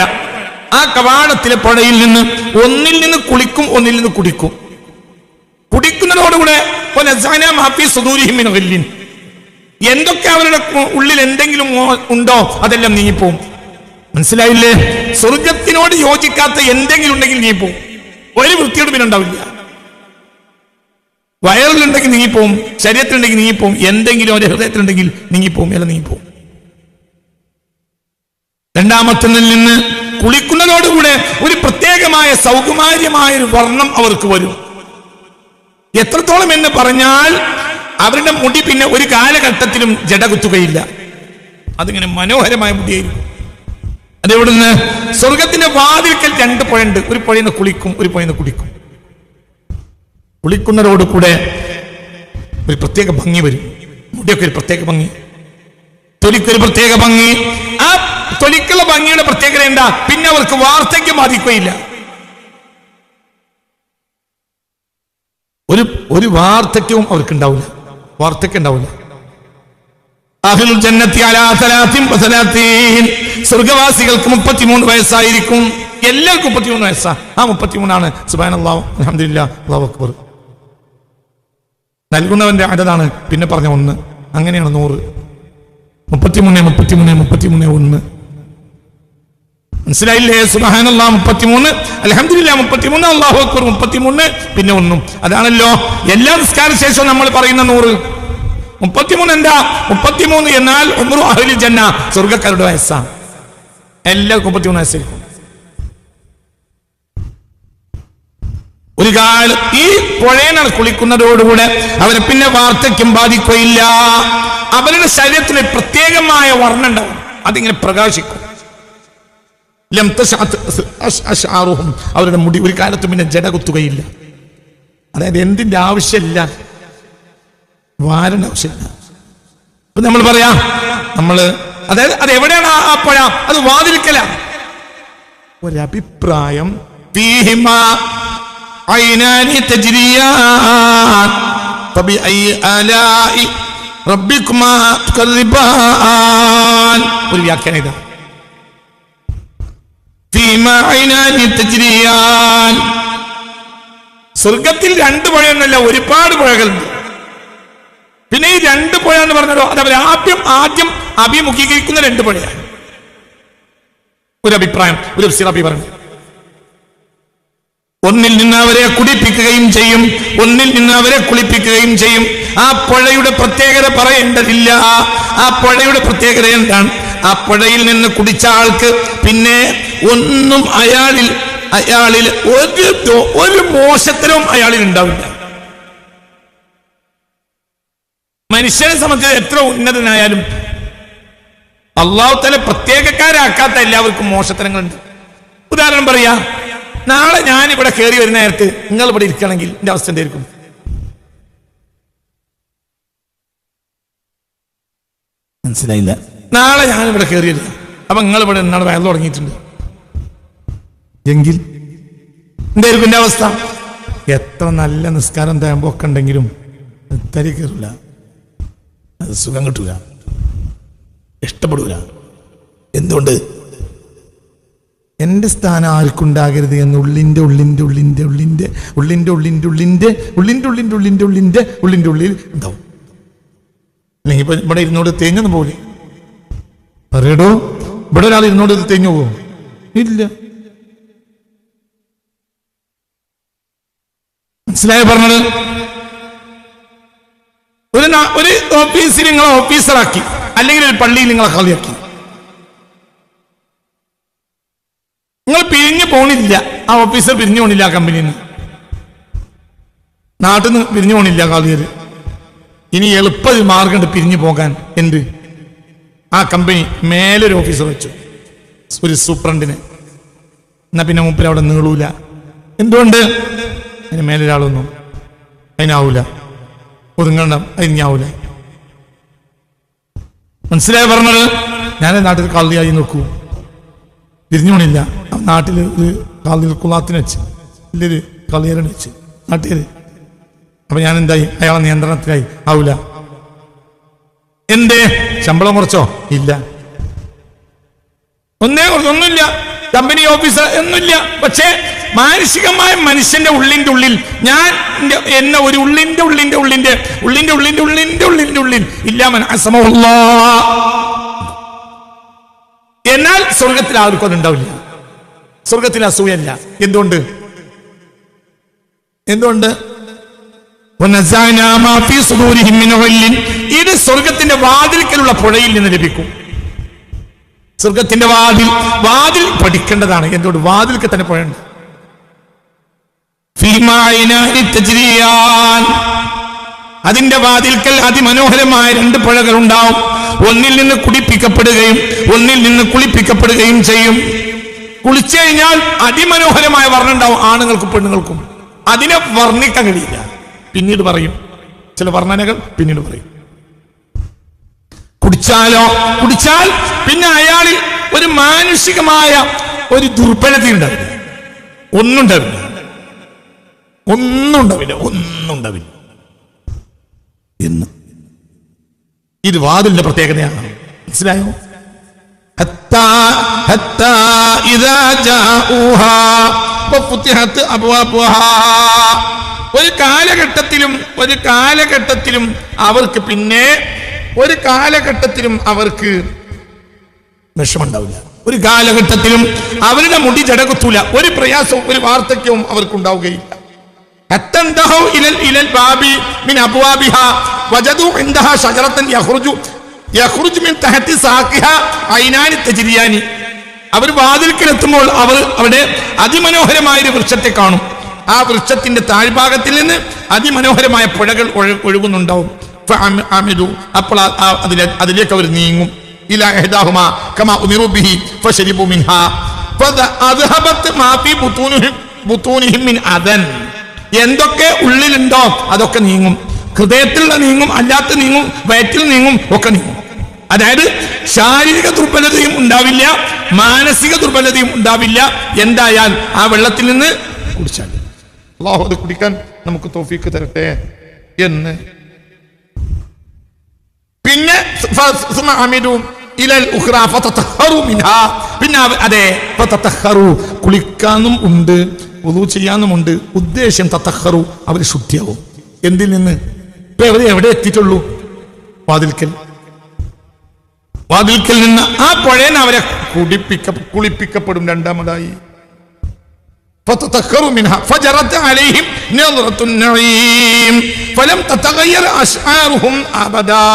ആ കവാടത്തിലെ പുഴയിൽ നിന്ന് ഒന്നിൽ നിന്ന് കുളിക്കും, ഒന്നിൽ നിന്ന് കുടിക്കും. കുടിക്കുന്നതോടുകൂടെ എന്തൊക്കെ അവരുടെ ഉള്ളിൽ എന്തെങ്കിലും ഉണ്ടോ അതെല്ലാം നീങ്ങിപ്പോവും. മനസ്സിലായില്ലേ? സ്വർഗത്തിനോട് യോജിക്കാത്ത എന്തെങ്കിലും ഉണ്ടെങ്കിൽ നീങ്ങിപ്പോവും. ഒരു വൃത്തിയോട് പിന്നെ ഉണ്ടാവില്ല. വയറിലുണ്ടെങ്കിൽ നീങ്ങിപ്പോവും, ശരീരത്തിലുണ്ടെങ്കിൽ നീങ്ങിപ്പോവും, എന്തെങ്കിലും ഒരു ഹൃദയത്തിലുണ്ടെങ്കിൽ നീങ്ങിപ്പോവും, എല്ലാം നീങ്ങിപ്പോവും. രണ്ടാമത്തേതിൽ നിന്ന് കുളിക്കുന്നതോടുകൂടെ ഒരു പ്രത്യേകമായ സൗകുമാര്യമായ ഒരു വർണ്ണം അവർക്ക് വരും. എത്രത്തോളം എന്ന് പറഞ്ഞാൽ അവരുടെ മുടി പിന്നെ ഒരു കാലഘട്ടത്തിലും ജട കുത്തുകയില്ല. അതിങ്ങനെ മനോഹരമായ മുടിയായിരിക്കും. അതെവിടുന്ന്? സ്വർഗത്തിന്റെ വാതിൽക്കൽ 2 പുഴയുണ്ട്. ഒരു പുഴയിൽ നിന്ന് കുളിക്കും, ഒരു പുഴയിൽ നിന്ന് കുടിക്കും. കുളിക്കുന്നതോടുകൂടെ ഒരു പ്രത്യേക ഭംഗി വരും. മുടിയൊക്കെ ഒരു പ്രത്യേക ഭംഗി, തൊലിക്കൊരു പ്രത്യേക ഭംഗി. ആ തൊലിക്കുള്ള ഭംഗിയുടെ പ്രത്യേകത എന്താ? പിന്നെ അവർക്ക് വാർദ്ധക്യം ബാധിക്കുകയില്ല. ഒരു വാർദ്ധക്യവും അവർക്ക് ഉണ്ടാവില്ല, വാർദ്ധക്യം ഉണ്ടാവില്ല. സ്വർഗവാസികൾക്ക് 33 വയസ്സായിരിക്കും. എല്ലാവർക്കും 33 വയസ്സാ. ആ 33 സുബ്ഹാനല്ലാഹ് അൽഹംദുലില്ലാഹ് അല്ലാഹു അക്ബർ. നൽകുന്നവന്റെ അടതാണ് പിന്നെ പറഞ്ഞ 1. അങ്ങനെയാണ് 100. 33 1. മനസ്സിലായില്ലേ? സുബ്ഹാനല്ലാഹ് 33, അൽഹംദുലില്ലാഹ് 33, അല്ലാഹു അക്ബർ 33, പിന്നെ 1. അതാണല്ലോ എല്ലാ നിസ്കാര ശേഷവും നമ്മൾ പറയുന്ന 100. 33 എന്താ? 33 എന്നാൽ ഉംറു അഹ്ലിൽ ജന്ന, സ്വർഗ്ഗക്കാരുടെ വയസ്സാണ്. എല്ലാവർക്കും 33 വയസ്സായിരിക്കും. ഒരു കാലം ഈ പുഴയിലാണ് കുളിക്കുന്നതോടുകൂടെ അവരെ പിന്നെ വാർദ്ധക്യം ബാധിക്കുകയില്ല. അവരുടെ ശരീരത്തിന് പ്രത്യേകമായ വർണ്ണം ഉണ്ടാവും, അതിങ്ങനെ പ്രകാശിക്കും. അവരുടെ മുടി ഒരു കാലത്തും പിന്നെ ജട കുത്തുകയില്ല. അതായത് എന്തിന്റെ ആവശ്യമില്ല, വാരന്റെ ആവശ്യമില്ല. ഇപ്പൊ നമ്മൾ പറയാ അതായത് അത് എവിടെയാണ് ആ പുഴ? അത് വാതിൽക്കല. ഒരഭിപ്രായം ഒരു വ്യാഖ്യാനം ഇതാ. സ്വർഗത്തിൽ 2 പുഴയൊന്നല്ല, ഒരുപാട് പുഴകളുണ്ട്. പിന്നെ ഈ 2 പുഴ എന്ന് പറഞ്ഞല്ലോ, അത് അവർ ആദ്യം അഭിമുഖീകരിക്കുന്ന 2 പുഴയാണ്. ഒരു അഭിപ്രായം, ഒരു സിറബി പറഞ്ഞു. ഒന്നിൽ നിന്ന് അവരെ കുടിപ്പിക്കുകയും ചെയ്യും, ഒന്നിൽ നിന്ന് അവരെ കുളിപ്പിക്കുകയും ചെയ്യും. ആ പുഴയുടെ പ്രത്യേകത പറയേണ്ടതില്ല. ആ പുഴയുടെ പ്രത്യേകത എന്താണ്? ആ പുഴയിൽ നിന്ന് കുടിച്ച ആൾക്ക് പിന്നെ ഒന്നും അയാളിൽ ഒരു മോശത്തരവും അയാളിൽ ഉണ്ടാവില്ല. മനുഷ്യനെ സംബന്ധിച്ച് എത്ര ഉന്നതനായാലും അല്ലാഹു തആല പ്രത്യേകക്കാരാക്കാത്ത എല്ലാവർക്കും മോശത്തരങ്ങളുണ്ട്. ഉദാഹരണം പറയാ, നാളെ ഞാൻ ഇവിടെ കയറി വരുന്ന നേരത്ത് നിങ്ങൾ ഇവിടെ ഇരിക്കണമെങ്കിൽ എന്റെ അവസ്ഥ എന്തായിരിക്കും? മനസ്സിലായില്ല? നാളെ ഞാൻ ഇവിടെ കയറിയില്ല, അപ്പൊ നിങ്ങൾ ഇവിടെ എന്നാണ് വയൽ തുടങ്ങിയിട്ടുണ്ട് എങ്കിൽ എന്തായിരിക്കും എന്റെ അവസ്ഥ? എത്ര നല്ല നിസ്കാരം തേമ്പൊക്കെ ഉണ്ടെങ്കിലും തരി കയറില്ല, അത് സുഖം കിട്ടൂല, ഇഷ്ടപ്പെടൂല. എന്തുകൊണ്ട്? എന്റെ സ്ഥാനം ആർക്കുണ്ടാകരുത് എന്ന് ഉള്ളിന്റെ ഉള്ളിൽ ഉണ്ടാവും. അല്ലെങ്കിൽ ഇപ്പൊ ഇവിടെ ഇരുന്നോട് തേഞ്ഞൊന്നും പോലെ പറയടോ, ഇവിടെ ഒരാൾ ഇരുന്നോട് തേഞ്ഞു പോവോ? ഇല്ല. മനസ്സിലായ പറഞ്ഞത്? ഒരു ഓഫീസിൽ നിങ്ങളെ ഓഫീസറാക്കി, അല്ലെങ്കിൽ ഒരു പള്ളിയിൽ നിങ്ങളെ കളിയാക്കി, നിങ്ങൾ പിരിഞ്ഞു പോണില്ല. ആ ഓഫീസർ പിരിഞ്ഞു പോണില്ല, ആ കമ്പനിയിൽ നിന്ന്, നാട്ടിൽ നിന്ന് പിരിഞ്ഞു പോണില്ല കളിയർ. ഇനി എളുപ്പ മാർഗമുണ്ട് പിരിഞ്ഞു പോകാൻ. എന്ത്? ആ കമ്പനി മേലൊരു ഓഫീസർ വെച്ചു, ഒരു സൂപ്രണ്ടിന്. എന്നാ പിന്നെ മൂപ്പര് അവിടെ നീളൂല. എന്തുകൊണ്ട്? അതിന് മേലൊരാളൊന്നും അതിനാവൂല, ഒതുങ്ങണം, അതിനാവൂല. മനസ്സിലായി പറഞ്ഞത്? ഞാൻ നാട്ടിൽ കളിയായി നോക്കൂ, തിരിഞ്ഞു പോണില്ല. നാട്ടിൽ ഒരു കളിയിൽ കുളാത്തിന് വെച്ച്, വലിയൊരു കളിയരന് വെച്ച് നാട്ടുകാർ. അപ്പൊ ഞാൻ എന്തായി? അയാളെ നിയന്ത്രണത്തിലായി. ആവൂല. എന്തേ? ശമ്പളം കുറച്ചോ? ഇല്ല. ഒന്നുമില്ല. കമ്പനി ഓഫീസർ ഒന്നുമില്ല. പക്ഷേ മാനസികമായ മനുഷ്യന്റെ ഉള്ളിന്റെ ഉള്ളിൽ ഞാൻ എന്നെ ഒരു ഉള്ളിന്റെ ഉള്ളിൽ ഇല്ലാമൻ അസമഹുല്ലാ. എന്നാൽ സ്വർഗത്തിൽ ആർക്കും അതുണ്ടാവില്ല. സ്വർഗത്തിൽ അസൂയല്ല. എന്തുകൊണ്ട്? ഇത് സ്വർഗത്തിന്റെ വാതിൽക്കലുള്ള പുഴയിൽ നിന്ന് ലഭിക്കും. സ്വർഗത്തിന്റെ വാതിൽ പഠിക്കേണ്ടതാണ്. എന്തുകൊണ്ട്? വാതിൽക്ക് തന്നെ പുഴയുണ്ട്. അതിന്റെ വാതിൽക്കൽ അതിമനോഹരമായ 2 പുഴകൾ ഉണ്ടാവും. ഒന്നിൽ നിന്ന് കുടിപ്പിക്കപ്പെടുകയും ഒന്നിൽ നിന്ന് കുളിപ്പിക്കപ്പെടുകയും ചെയ്യും. കുളിച്ചു കഴിഞ്ഞാൽ അതിമനോഹരമായ വർണ്ണം ഉണ്ടാവും, ആണുങ്ങൾക്കും പെണ്ണുങ്ങൾക്കും. അതിനെ വർണ്ണിക്കാൻ കഴിയില്ല. പിന്നീട് പറയും, ചില വർണ്ണനകൾ പിന്നീട് പറയും. കുടിച്ചാൽ പിന്നെ അയാളിൽ ഒരു മാനുഷികമായ ഒരു ദുർബലത ഉണ്ടാവില്ല. ഒന്നും ഉണ്ടാവില്ല എന്ന്. ഇത് വാതിലിന്റെ പ്രത്യേകതയാണ്. മനസ്സിലായോ? ഒരു കാലഘട്ടത്തിലും അവർക്ക് വിഷമുണ്ടാവില്ല. ഒരു കാലഘട്ടത്തിലും അവരുടെ മുടി ജടകുത്തൂല. ഒരു പ്രയാസവും ഒരു വാർദ്ധക്യവും അവർക്കുണ്ടാവുകയില്ല. അവർ വാതിൽക്കലെത്തുമ്പോൾ അവിടെ അതിമനോഹരമായ ഒരു വൃക്ഷത്തെ കാണും. ആ വൃക്ഷത്തിന്റെ താഴ്ഭാഗത്തിൽ നിന്ന് അതിമനോഹരമായ പുഴകൾ ഒഴുകുന്നുണ്ടാവും. അപ്പോൾ അതിലേക്ക് അവർ നീങ്ങും. എന്തൊക്കെ ഉള്ളിലുണ്ടോ അതൊക്കെ നീങ്ങും. ഹൃദയത്തിലുള്ള നീങ്ങും, അല്ലാത്ത നീങ്ങും, വയറ്റിൽ നീങ്ങും, ഒക്കെ നീങ്ങും. അതായത് ശാരീരിക ദുർബലതയും ഉണ്ടാവില്ല, മാനസിക ദുർബലതയും ഉണ്ടാവില്ല. എന്തായാൽ ആ വെള്ളത്തിൽ നിന്ന് കുടിച്ചാൽ. അല്ലാഹു അത് കുടിക്കാൻ നമുക്ക് തൗഫീഖ് തരട്ടെ എന്ന്. പിന്നെ കുളിക്കാനും ഉണ്ട്, വുളൂ ചെയ്യാനുമുണ്ട്. ഉദ്ദേശം തതഖറു, അവർ ശുദ്ധിയാവും. എന്തിൽ നിന്ന്? ഇപ്പൊ എവിടെ എത്തിയിട്ടുള്ളൂ? വാതിൽക്കൽ നിന്ന് ആ പുഴേന്ന് അവരെ കുളിപ്പിക്കപ്പെടും. രണ്ടാമതായി فجرت عليهم نظرة النعيم فلم تتغير أشعارهم أبدا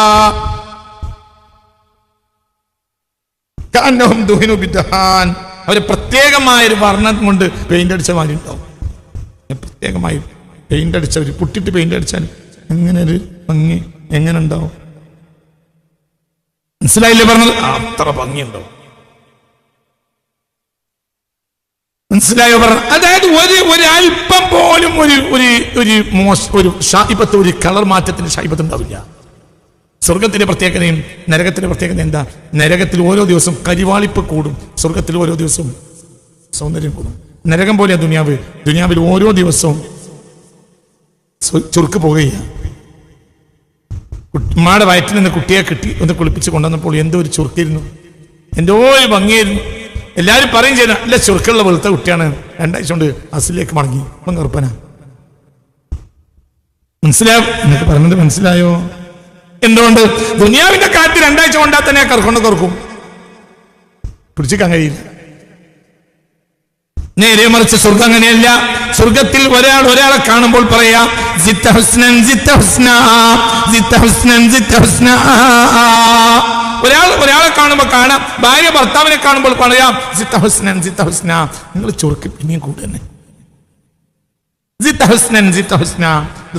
كأنهم دهنوا بالدهان. അവര് പ്രത്യേകമായ ഒരു വർണ്ണം കൊണ്ട് പെയിന്റ് അടിച്ച മാതിരി ഉണ്ടാവും. പ്രത്യേകമായി പെയിന്റ് അടിച്ചവർ പുട്ടിട്ട് പെയിന്റ് അടിച്ചാൽ എങ്ങനെ ഒരു ഭംഗി എങ്ങനെ ഉണ്ടാവും? മനസ്സിലായില്ലേ പറഞ്ഞത്? അത്ര ഭംഗിയുണ്ടാവും. മനസ്സിലായോ പറഞ്ഞത്? അതായത് ഒരല്പം പോലും ഒരു ഷായിബത്ത്, ഒരു കളർ മാറ്റത്തിന് ഷായിബത്ത് ഉണ്ടാവില്ല. സ്വർഗത്തിന്റെ പ്രത്യേകതയും നരകത്തിന്റെ പ്രത്യേകത എന്താ? നരകത്തിൽ ഓരോ ദിവസവും കരിവാളിപ്പ് കൂടും, സ്വർഗത്തിൽ ഓരോ ദിവസവും സൗന്ദര്യം കൂടും. നരകം പോലെയാ ദുനിയാവിൽ ഓരോ ദിവസവും ചുരുക്ക് പോകുകയാണ്. ഉമ്മയുടെ വയറ്റിൽ നിന്ന് കുട്ടിയെ കിട്ടി ഒന്ന് കുളിപ്പിച്ച് കൊണ്ടുവന്നപ്പോൾ എന്തോ ഒരു ചുരുക്കിയിരുന്നു, എന്തോ ഒരു ഭംഗിയായിരുന്നു. എല്ലാവരും പറയും ചെയ്യുന്ന അല്ല ചുരുക്കുള്ള വെളുത്ത കുട്ടിയാണ്. 2 ആഴ്ച കൊണ്ട് അസിലേക്ക് മടങ്ങി. ഇപ്പം കറുപ്പനാ. മനസ്സിലായോ? എന്നിട്ട് പറഞ്ഞത് മനസ്സിലായോ? എന്തുകൊണ്ട്? ദുനിയാവിന്റെ കാര്യത്തിൽ 2 ആഴ്ച കൊണ്ടാൽ തന്നെ കറുക്കും, പിടിച്ചിക്കാൻ കഴിയില്ല. നേരെ മറിച്ച് സ്വർഗം അങ്ങനെയല്ല. സ്വർഗത്തിൽ ഒരാളെ കാണുമ്പോൾ പറയാ ഒരാളെ കാണുമ്പോൾ കാണാം. ഭാര്യ ഭർത്താവിനെ കാണുമ്പോൾ പറയാം നിങ്ങൾ ചുരുക്കി പിന്നെയും കൂടെ തന്നെ. ഇത്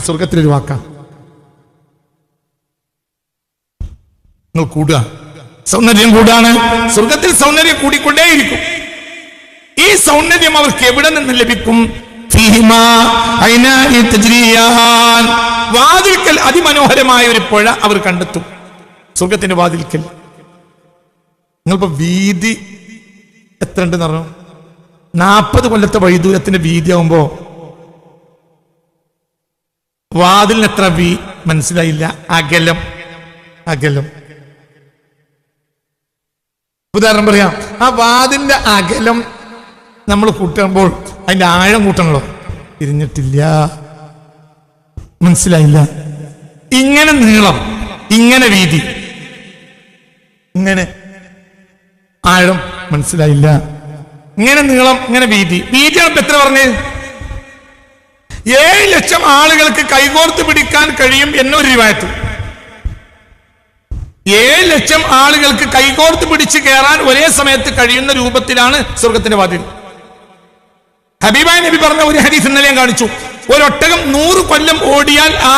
സ്വർഗത്തിലൊരു വാക്കാ. നിങ്ങൾ കൂടുക, സൗന്ദര്യം കൂടാണ്. സ്വർഗത്തിൽ സൗന്ദര്യം കൂടിക്കൊണ്ടേയിരിക്കും. ഈ സൗന്ദര്യം അവർക്ക് എവിടെ നിന്ന് ലഭിക്കും? വാതിൽക്കൽ അതിമനോഹരമായ ഒരു പുഴ അവർ കണ്ടെത്തും. സ്വർഗത്തിന്റെ വാതിൽക്കൽ. നിങ്ങളിപ്പോ വീതി എത്ര ഉണ്ടെന്ന് പറഞ്ഞു? 40 കൊല്ലത്തെ വൈദൂരത്തിന്റെ വീതി ആവുമ്പോ വാതിലിന് എത്ര മനസ്സിലായില്ല? അകലം ഉദാഹരണം പറയാം, ആ വാതിന്റെ അകലം നമ്മൾ കൂട്ടുമ്പോൾ അതിന്റെ ആഴം കൂട്ടണല്ലോ, തിരിഞ്ഞിട്ടില്ല. മനസ്സിലായില്ല? ഇങ്ങനെ നീളം, ഇങ്ങനെ വീതി, ഇങ്ങനെ ആഴം. മനസ്സിലായില്ല? ഇങ്ങനെ നീളം, ഇങ്ങനെ വീതി. വീതിയാണ് എത്ര പറഞ്ഞ്? 7 ലക്ഷം ആളുകൾക്ക് കൈകോർത്ത് പിടിക്കാൻ കഴിയും എന്നൊരു റിവായത്ത്. 7 ലക്ഷം ആളുകൾക്ക് കൈകോർത്ത് പിടിച്ച് കയറാൻ ഒരേ സമയത്ത് കഴിയുന്ന രൂപത്തിലാണ് സ്വർഗത്തിന്റെ വാതിൽ. ഹബീബായ നബി പറഞ്ഞ ഒരു ഹദീസ് ഇന്നലെ ഞാൻ കാണിച്ചു. ഒരൊട്ടകം 100 കൊല്ലം ഓടിയാൽ ആ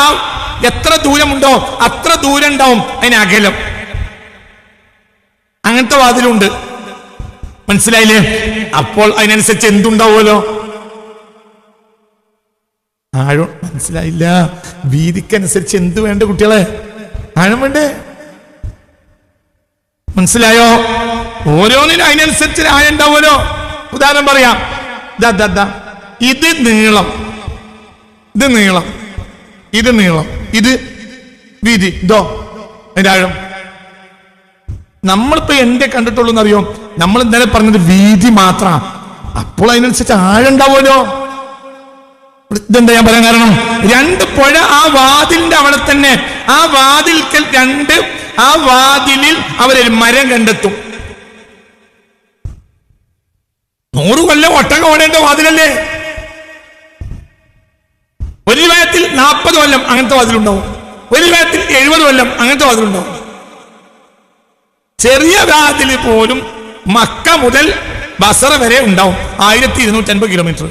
എത്ര ദൂരമുണ്ടോ അത്ര ദൂരം ഉണ്ടാവും അതിന് അകലം. അങ്ങനത്തെ വാതിലുണ്ട്. മനസ്സിലായില്ലേ? അപ്പോൾ അതിനനുസരിച്ച് എന്തുണ്ടാവുമല്ലോ, ആഴം. മനസ്സിലായില്ല? വീതിക്കനുസരിച്ച് എന്ത് വേണ്ട കുട്ടികളെ? ആഴം വേണ്ടേ? മനസ്സിലായോ? ഓരോന്നിനും അതിനനുസരിച്ച് ആഴം ഉണ്ടാവുമല്ലോ. ഉദാഹരണം പറയാം, ഇത് നീളം, ഇത് നീളം, ഇത് നീളം, ഇത് വീതി, ഇതോ അതിന്റെ ആഴം. നമ്മളിപ്പോ എന്റെ കണ്ടിട്ടുള്ളൂ എന്നറിയോ? നമ്മൾ ഇന്നലെ പറഞ്ഞത് വീതി മാത്രമാണ്. അപ്പോൾ അതിനനുസരിച്ച് ആഴം ഉണ്ടാവുമല്ലോ. ഇതെന്താ ഞാൻ പറയാൻ കാരണം? 2 പുഴ ആ വാതിലിന്റെ അവിടെ തന്നെ, ആ വാതിൽക്കൽ ആ വാതിലിൽ അവരൊരു മരം കണ്ടെത്തും. 100 കൊല്ലം ഒട്ടകം ഓടേണ്ട വാതിലല്ലേ? ഒരു റിവായത്തിൽ 40 കൊല്ലം അങ്ങനത്തെ വാതിലുണ്ടാവും, ഒരു റിവായത്തിൽ 70 കൊല്ലം അങ്ങനത്തെ വാതിലുണ്ടാവും. ചെറിയ വാതിൽ പോലും മക്ക മുതൽ ബസറ വരെ ഉണ്ടാവും, 1250 കിലോമീറ്റർ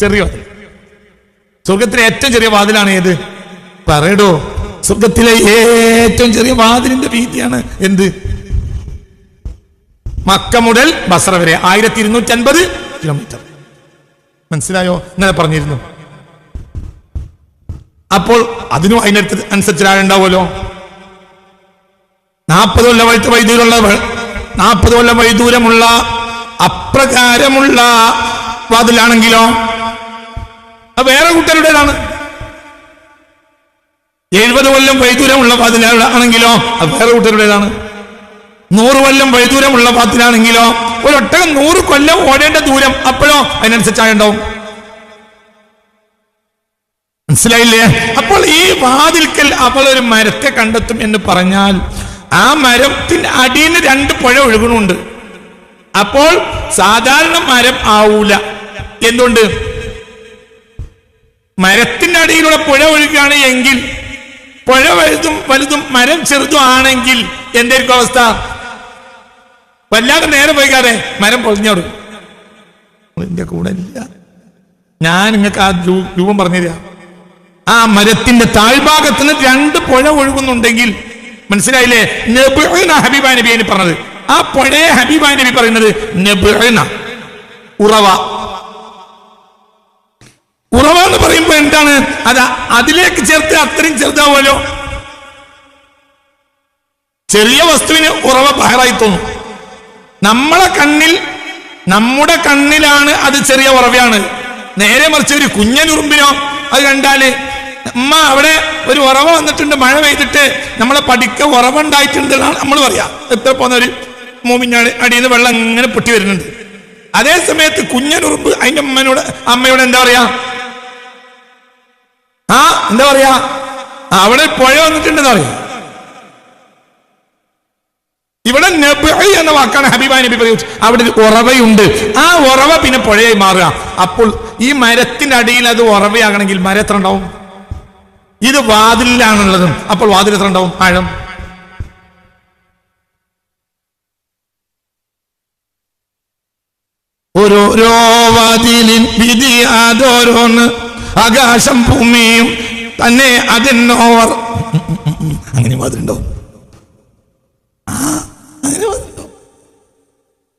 ചെറിയ വാതിൽ. സ്വർഗത്തിലെ ഏറ്റവും ചെറിയ വാതിലാണ് ഏത്? പറയടോ. സ്വർഗത്തിലെ ഏറ്റവും ചെറിയ വാതിലിന്റെ വീതിയാണ് എന്ത്? മക്ക മുതൽ ബസറ വരെ 1250 കിലോമീറ്റർ. മനസ്സിലായോ? ഇന്നലെ പറഞ്ഞിരുന്നു. അപ്പോൾ അതിനും അതിനനുസരിച്ച് ആഴുണ്ടാവുമല്ലോ. 40 കൊല്ലം വൈദൂരമുള്ള അപ്രകാരമുള്ള വാതിലാണെങ്കിലോ വേറെ കൂട്ടരുടേതാണ്. 70 കൊല്ലം വൈദൂരമുള്ള വാതിലാണെങ്കിലോ അത് വേറെ കൂട്ടരുടേതാണ്. 100 കൊല്ലം വൈദൂരമുള്ള വാതിലാണെങ്കിലോ ഒരൊട്ടകം 100 കൊല്ലം ഓടേണ്ട ദൂരം, അപ്പോഴോ അതിനനുസരിച്ചായുണ്ടാവും. മനസ്സിലായില്ലേ? അപ്പോൾ ഈ വാതിൽക്കൽ അവൾ ഒരു മരത്തെ കണ്ടെത്തും എന്ന് പറഞ്ഞാൽ ആ മരത്തിന്റെ അടിയിൽ നിന്ന് 2 പുഴ ഒഴുകുന്നുണ്ട്. അപ്പോൾ സാധാരണ മരം ആവൂല. എന്തുകൊണ്ട്? മരത്തിന്റെ അടിയിലൂടെ പുഴ ഒഴുകുകയാണ് എങ്കിൽ, പുഴ വലുതും മരം ചെറുതും ആണെങ്കിൽ എന്തായിരിക്കും അവസ്ഥ? വല്ലാതെ നേരെ പോയിക്കാതെ മരം പൊളിഞ്ഞോടും. എന്റെ കൂടെ ഇല്ല, ഞാൻ നിങ്ങൾക്ക് ആ രൂപം പറഞ്ഞുതരാം. ആ മരത്തിന്റെ താഴ്ഭാഗത്തിന് 2 പുഴ ഒഴുകുന്നുണ്ടെങ്കിൽ, മനസ്സിലായില്ലേ? ഹബീബാ നബി പറഞ്ഞത് ആ പുഴയെ ഹബീബാ നബി പറയുന്നത് ഉറവ. ഉറവ എന്ന് പറയുമ്പോ എന്താണ്? അതിലേക്ക് ചേർത്ത് അത്രയും ചെറുതാവുമല്ലോ. ചെറിയ വസ്തുവിന് ഉറവ ബഹറായി തോന്നും. നമ്മുടെ കണ്ണിലാണ് അത് ചെറിയ ഉറവയാണ്. നേരെ മറിച്ച് ഒരു കുഞ്ഞനുറുമ്പിനോ അത് കണ്ടാല് അമ്മ അവിടെ ഒരു ഉറവ വന്നിട്ടുണ്ട്, മഴ പെയ്തിട്ട് നമ്മളെ പഠിക്ക ഉറവ ഉണ്ടായിട്ടുണ്ട് എന്നാണ് നമ്മൾ പറയാ. എത്ര പോകുന്ന ഒരു മൂമിഞ്ഞാണ് അടിയിൽ നിന്ന് വെള്ളം ഇങ്ങനെ പൊട്ടി വരുന്നുണ്ട്. അതേ സമയത്ത് കുഞ്ഞനുറുമ്പ് അതിന്റെ അമ്മയോട് എന്താ പറയാ? എന്താ പറയാ? അവിടെ പുഴ വന്നിട്ടുണ്ടെന്ന് പറയാ. ഇവിടെ നബ് എന്ന വാക്കാണ് ഹബീബാ നബി പ്രയോഗിച്ചത്. അവിടെ ഉറവയുണ്ട്, ആ ഉറവ പിന്നെ പുഴയായി മാറുക. അപ്പോൾ ഈ മരത്തിന്റെ അടിയിൽ അത് ഉറവയാകണമെങ്കിൽ മരം എത്ര ഉണ്ടാവും? ഇത് വാതിലാണുള്ളതും. അപ്പോൾ വാതിൽ എത്ര ഉണ്ടാവും? ആഴം. ഓരോരോ വാതിലിൻ വിധി അതോരോന്ന്, ആകാശം ഭൂമിയും തന്നെ അതിനോവർ. അങ്ങനെ വാതിലുണ്ടാവും.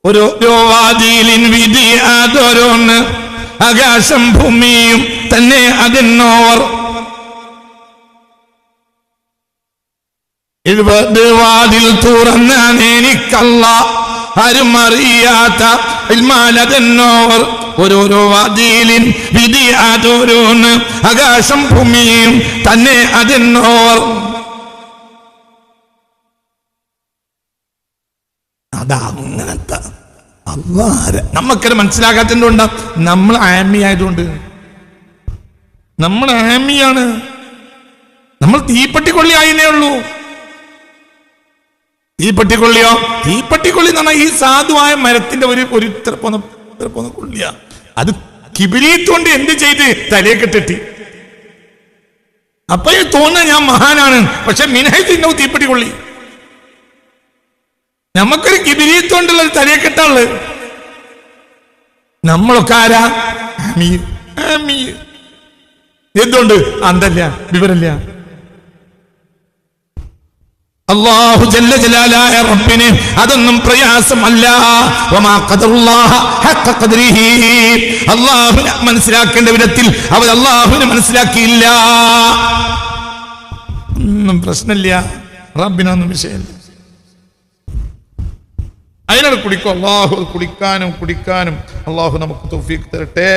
ഓരോരോ വാതിലിൻ വിധി അതോരോന്ന്, ആകാശം ഭൂമിയും തന്നെ അതിനോവർ. 70 വാതിൽ തുറന്നാൻ എനിക്കല്ല, ആരും അറിയാത്ത ഇൽമാലതെന്നോവർ. ഓരോരോ വാതിലിൻ വിധി അതോരോന്ന്, ആകാശം ഭൂമിയും തന്നെ അതെന്നോവർ. അതാ അങ്ങനത്തെ അള്ളാരെ നമുക്കത് മനസ്സിലാക്കാത്തതുകൊണ്ടാ. നമ്മൾ ആമി ആയതുകൊണ്ട്, നമ്മൾ ആമിയാണ്, നമ്മൾ തീപ്പെട്ടിക്കൊള്ളി ആയിനേ ഉള്ളൂ. തീപ്പെട്ടിക്കൊള്ളിയോ? തീപ്പെട്ടിക്കൊള്ളി എന്ന് പറഞ്ഞാൽ ഈ സാധുവായ മരത്തിന്റെ ഒരു ഇത്ര പോന്ന കൊള്ളിയാ. അത് കിബിരീത്ത് കൊണ്ട് എന്ത് ചെയ്ത് തലയെ കെട്ടിട്ടി. അപ്പൊ തോന്നുന്ന ഞാൻ മഹാനാണ്, പക്ഷെ മിനഹത്തിൻ്റെ തീപ്പെട്ടിക്കൊള്ളി. നമുക്കൊരു കിബിരീത്ത് കൊണ്ടുള്ള ഒരു തലയെ കെട്ടാള്. നമ്മളൊക്കെ ആരാ? എന്തുകൊണ്ട്? അന്തല്ല, വിവരല്ല. അല്ലാഹു ജല്ല ജലാലായ റബ്ബിനെ അതൊന്നും പ്രയാസമല്ല. വമാ ഖദറുല്ലാഹ ഹഖ ഖദ്രിഹി. അല്ലാഹുവിനെ മനസ്സിലാക്കേണ്ട വിധത്തിൽ അവർ അല്ലാഹുവിനെ മനസ്സിലാക്കിയില്ല. ഒന്നും പ്രശ്നമില്ല, റബ്ബിനൊന്നും വിഷയമില്ല. അതിനോട് കുടിക്കും. അല്ലാഹു കുടിക്കാനും അല്ലാഹു നമുക്ക് തൗഫീഖ് തരട്ടെ.